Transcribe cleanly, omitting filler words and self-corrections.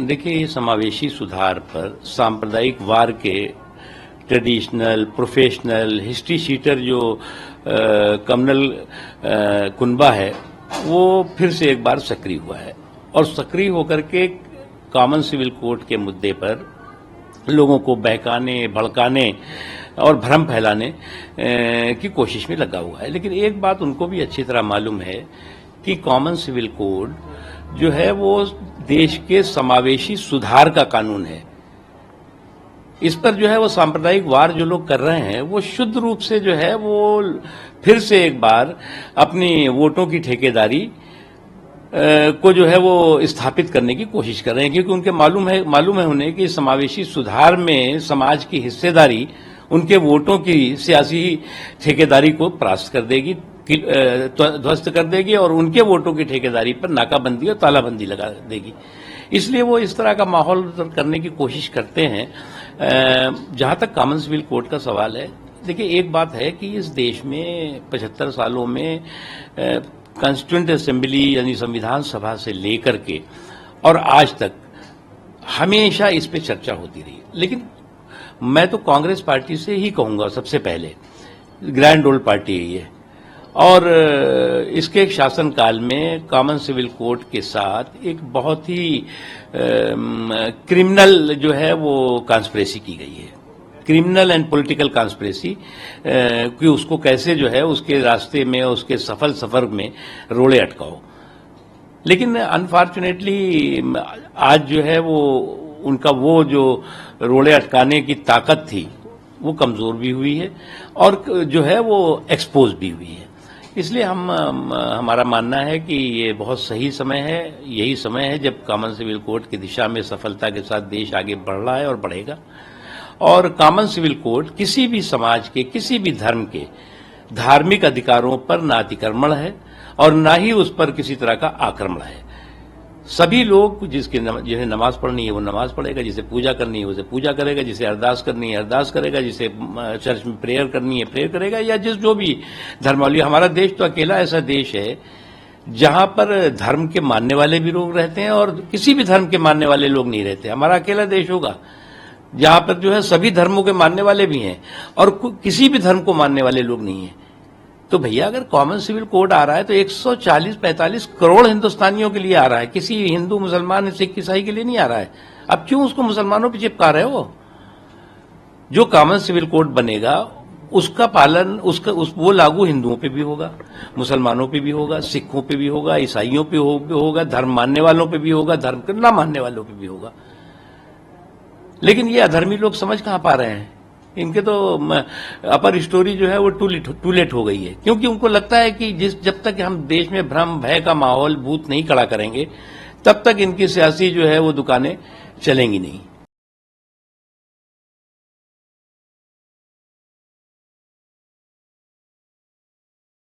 देखिए, ये समावेशी सुधार पर सांप्रदायिक वार के ट्रेडिशनल, प्रोफेशनल, हिस्ट्री शीटर जो कमनल कुनबा है, वो फिर से एक बार सक्रिय हुआ है और सक्रिय होकर के कॉमन सिविल कोड के मुद्दे पर लोगों को बहकाने, भड़काने और भ्रम फैलाने की कोशिश में लगा हुआ है। लेकिन एक बात उनको भी अच्छी तरह मालूम है कि कॉमन सिविल कोड जो है वो देश के समावेशी सुधार का कानून है। इस पर जो है वो सांप्रदायिक वार जो लोग कर रहे हैं वो शुद्ध रूप से जो है वो फिर से एक बार अपनी वोटों की ठेकेदारी को जो है वो स्थापित करने की कोशिश कर रहे हैं, क्योंकि उनके मालूम है उन्हें कि समावेशी सुधार में समाज की हिस्सेदारी उनके वोटों की सियासी ठेकेदारी को परास्त कर देगी, ध्वस्त कर देगी और उनके वोटों की ठेकेदारी पर नाकाबंदी और तालाबंदी लगा देगी। इसलिए वो इस तरह का माहौल करने की कोशिश करते हैं। जहां तक कॉमन सिविल कोड का सवाल है, देखिए एक बात है कि इस देश में 75 सालों में कॉन्स्टिट्यूएंट असेंबली यानी संविधान सभा से लेकर के और आज तक हमेशा इस पे चर्चा होती रही। लेकिन मैं तो कांग्रेस पार्टी से ही कहूंगा, सबसे पहले ग्रैंड ओल्ड पार्टी है ये, और इसके शासनकाल में कॉमन सिविल कोड के साथ एक बहुत ही क्रिमिनल जो है वो कॉन्स्पिरेसी की गई है, क्रिमिनल एंड पॉलिटिकल कॉन्स्पिरेसी, कि उसको कैसे जो है उसके रास्ते में, उसके सफल सफर में रोड़े अटकाओ। लेकिन अनफॉर्चुनेटली आज जो है वो उनका वो जो रोड़े अटकाने की ताकत थी वो कमजोर भी हुई है और जो है वो एक्सपोज भी हुई है। इसलिए हमारा मानना है कि ये बहुत सही समय है, यही समय है जब कॉमन सिविल कोड की दिशा में सफलता के साथ देश आगे बढ़ रहा है और बढ़ेगा। और कॉमन सिविल कोड किसी भी समाज के, किसी भी धर्म के धार्मिक अधिकारों पर ना अतिक्रमण है और ना ही उस पर किसी तरह का आक्रमण है। सभी लोग जिन्हें नमाज पढ़नी है वो नमाज पढ़ेगा, जिसे पूजा करनी है उसे पूजा करेगा, जिसे अरदास करनी है अरदास करेगा, जिसे चर्च में प्रेयर करनी है प्रेयर करेगा, या जो भी धर्मावली। हमारा देश तो अकेला ऐसा देश है जहां पर धर्म के मानने वाले भी लोग रहते हैं और किसी भी धर्म के मानने वाले लोग नहीं रहते। हमारा अकेला देश होगा जहां पर जो है सभी धर्मों के मानने वाले भी हैं और किसी भी धर्म को मानने वाले लोग नहीं हैं। तो भैया, अगर कॉमन सिविल कोड आ रहा है तो 140-45 करोड़ हिंदुस्तानियों के लिए आ रहा है, किसी हिंदू, मुसलमान, सिख, ईसाई के लिए नहीं आ रहा है। अब क्यों उसको मुसलमानों पे चिपका रहे हो? जो कॉमन सिविल कोड बनेगा उसका पालन वो लागू हिंदुओं पे भी होगा, मुसलमानों पे भी होगा, सिखों पे भी होगा, ईसाइयों पे होगा, धर्म मानने वालों पे भी होगा, धर्म ना मानने वालों पे भी होगा। लेकिन ये अधर्मी लोग समझ कहां पा रहे हैं? इनके तो अपर स्टोरी जो है वो टू लेट हो गई है, क्योंकि उनको लगता है कि जब तक हम देश में भ्रम भय का माहौल भूत नहीं खड़ा करेंगे तब तक इनकी सियासी जो है वो दुकानें चलेंगी नहीं।